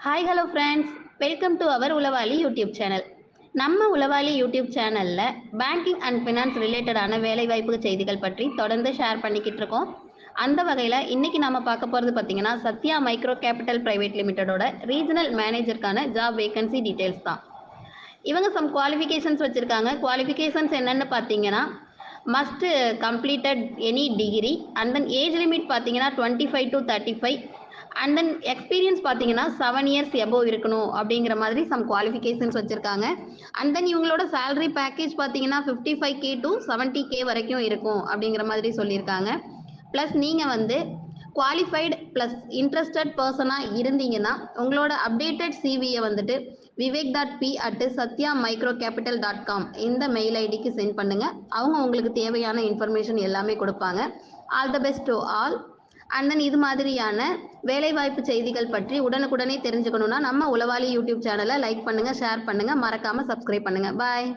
Hi hello friends, welcome to our Ulavali YouTube channel. நம்ம Ulavali YouTube சேனலில் banking and finance ரிலேட்டடான வேலைவாய்ப்பு செய்திகள் பற்றி தொடர்ந்து ஷேர் பண்ணிக்கிட்டு இருக்கோம். அந்த வகையில் இன்னைக்கு நம்ம பார்க்க போகிறது பார்த்தீங்கன்னா சத்யா மைக்ரோ கேபிட்டல் பிரைவேட் லிமிடெடோட ரீஜனல் மேனேஜருக்கான ஜாப் வேகன்சி டீட்டெயில்ஸ் தான். இவங்க சம் குவாலிஃபிகேஷன்ஸ் வச்சுருக்காங்க. குவாலிஃபிகேஷன்ஸ் என்னென்னு பார்த்தீங்கன்னா must completed any degree and then age limit பார்த்தீங்கன்னா 25 to 35 அண்ட் தென் எக்ஸ்பீரியன்ஸ் பார்த்தீங்கன்னா 7 years எபோவ் இருக்கணும் அப்படிங்கிற மாதிரி சம் குவாலிஃபிகேஷன்ஸ் வச்சுருக்காங்க. அண்ட் தென் இவங்களோட சேலரி பேக்கேஜ் பார்த்தீங்கன்னா 55K to 70K வரைக்கும் இருக்கும் அப்படிங்கிற மாதிரி சொல்லியிருக்காங்க. ப்ளஸ் நீங்கள் வந்து குவாலிஃபைடு ப்ளஸ் இன்ட்ரெஸ்டட் பர்சனாக இருந்தீங்கன்னா உங்களோட அப்டேட்டட் சிவியை வந்துட்டு vivek.p@satyaMicroCapital.com இந்த மெயில் ஐடிக்கு சென்ட் பண்ணுங்கள். அவங்க உங்களுக்கு தேவையான இன்ஃபர்மேஷன் எல்லாமே கொடுப்பாங்க. All the best to all. And then இது மாதிரியான வேலைவாய்ப்பு செய்திகள் பற்றி உடனுக்குடனே தெரிஞ்சுக்கணுன்னா நம்ம உளவாளி யூடியூப் சேனலை லைக் பண்ணுங்கள், ஷேர் பண்ணுங்கள், மறக்காமல் சப்ஸ்கிரைப் பண்ணுங்கள். பாய்.